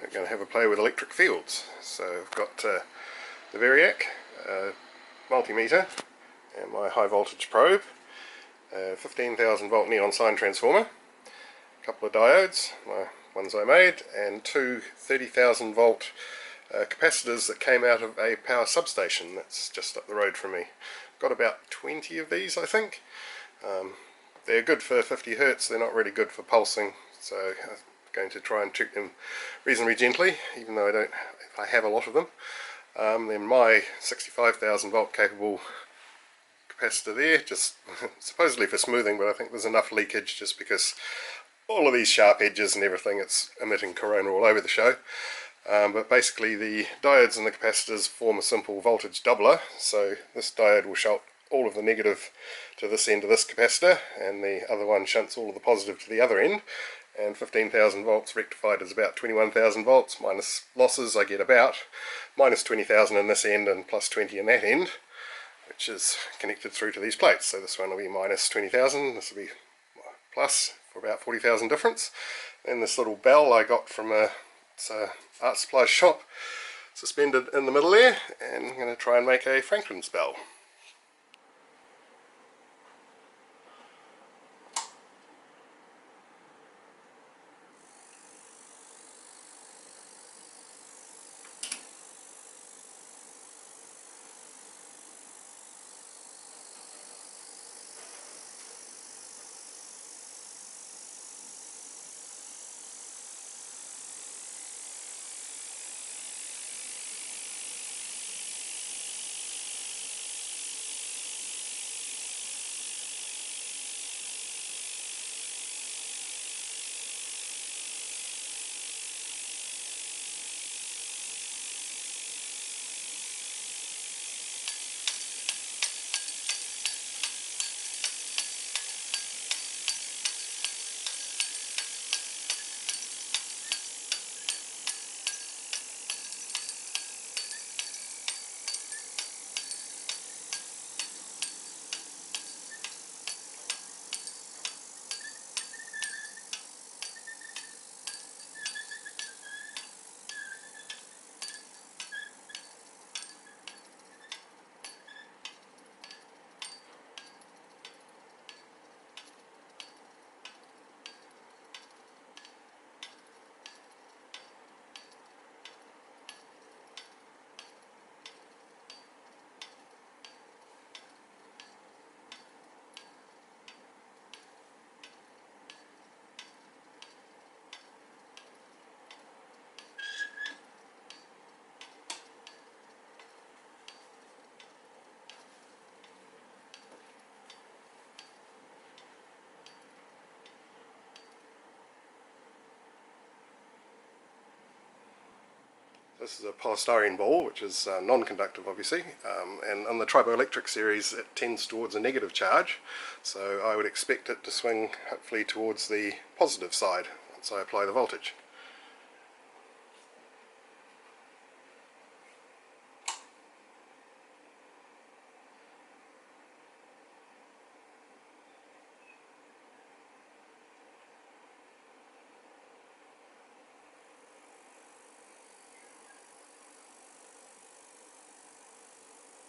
I'm going to have a play with electric fields. So I've got the Variac multimeter and my high voltage probe, 15,000 volt neon sign transformer, a couple of diodes, my ones I made, and two 30,000 volt capacitors that came out of a power substation that's just up the road from me. Got about 20 of these, I think. They're good for 50 Hertz, they're not really good for pulsing, so I'm going to try and treat them reasonably gently, even though I have a lot of them. Then my 65,000 volt capable capacitor there, just supposedly for smoothing, but I think there's enough leakage just because all of these sharp edges and everything, it's emitting corona all over the show. But basically the diodes and the capacitors form a simple voltage doubler, so this diode will shunt all of the negative to this end of this capacitor, and the other one shunts all of the positive to the other end, and 15,000 volts rectified is about 21,000 volts, minus losses I get about minus 20,000 in this end and plus 20 in that end, which is connected through to these plates. So this one will be minus 20,000, this will be plus for about 40,000 difference. And this little bell I got from a art supply shop, suspended in the middle there, and I'm going to try and make a Franklin's bell. This is a polystyrene ball, which is non-conductive obviously, and on the triboelectric series it tends towards a negative charge, so I would expect it to swing hopefully towards the positive side once I apply the voltage.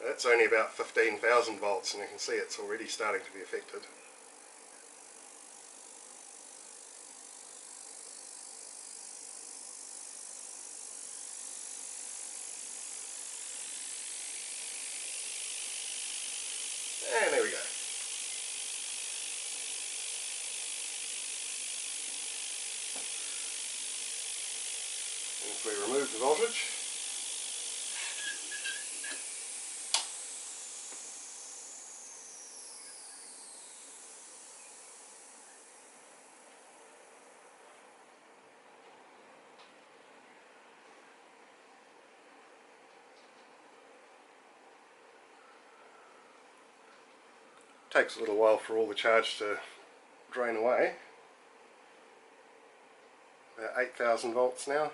That's only about 15,000 volts, and you can see it's already starting to be affected. And there we go. And if we remove the voltage, takes a little while for all the charge to drain away. About 8,000 volts now.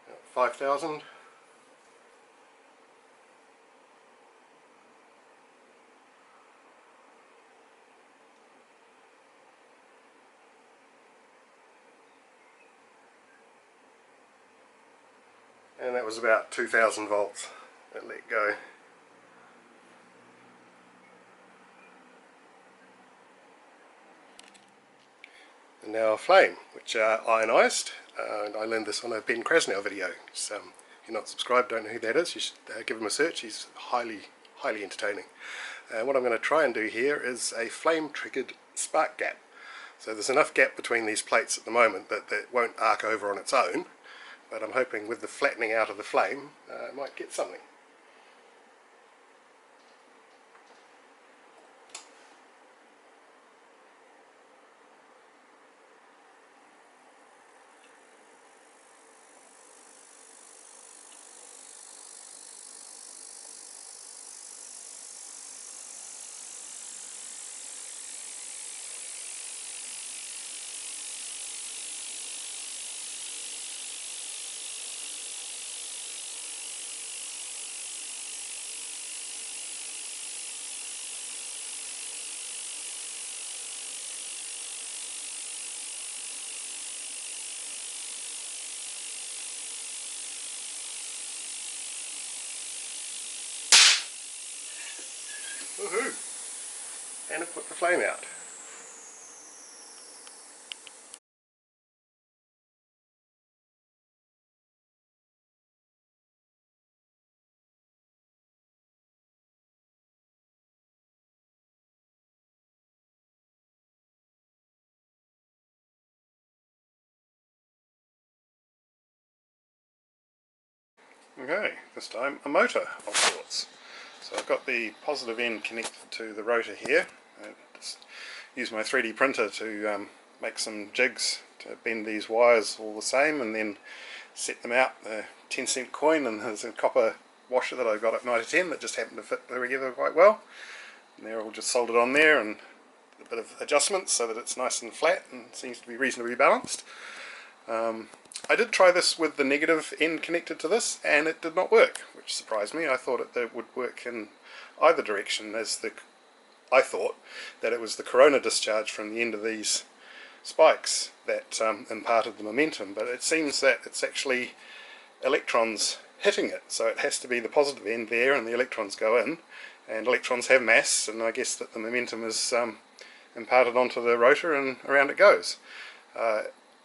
About 5,000. and that was about 2000 volts it let go. And now a flame, which are ionised. I learned this on a Ben Krasnow video. So, if you're not subscribed, don't know who that is, you should give him a search. He's highly entertaining. What I'm going to try and do here is a flame triggered spark gap. So there's enough gap between these plates at the moment that it won't arc over on its own, but I'm hoping with the flattening out of the flame I might get something. Woohoo! And it put the flame out. Okay, this time a motor of sorts. So I've got the positive end connected to the rotor here. I just use my 3D printer to make some jigs to bend these wires all the same, and then set them out. The 10-cent coin, and there's a copper washer that I got at 9-10 that just happened to fit together quite well. And they're all just soldered on there, and a bit of adjustments so that it's nice and flat and seems to be reasonably balanced. I did try this with the negative end connected to this, and it did not work, which surprised me. I thought it would work in either direction, as I thought that it was the corona discharge from the end of these spikes that imparted the momentum, but it seems that it's actually electrons hitting it, so it has to be the positive end there and the electrons go in, and electrons have mass, and I guess that the momentum is imparted onto the rotor and around it goes.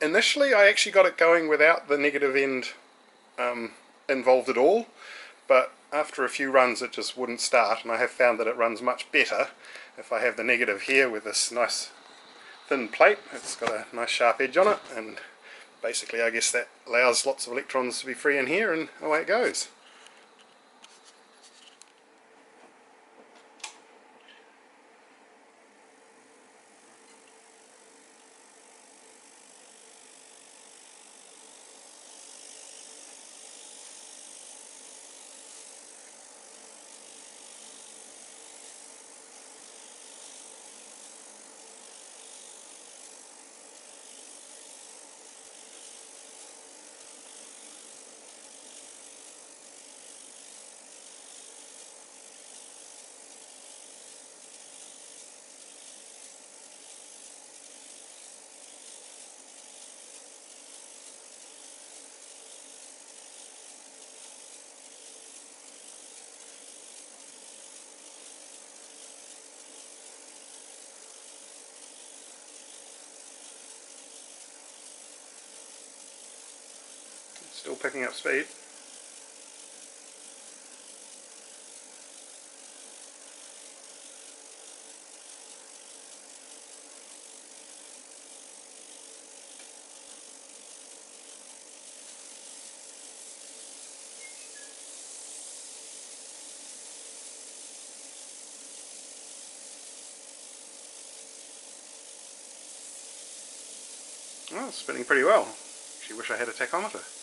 Initially I actually got it going without the negative end involved at all, but after a few runs it just wouldn't start, and I have found that it runs much better if I have the negative here with this nice thin plate. It's got a nice sharp edge on it, and basically I guess that allows lots of electrons to be free in here, and away it goes. Still picking up speed. Oh, it's spinning pretty well. Actually wish I had a tachometer.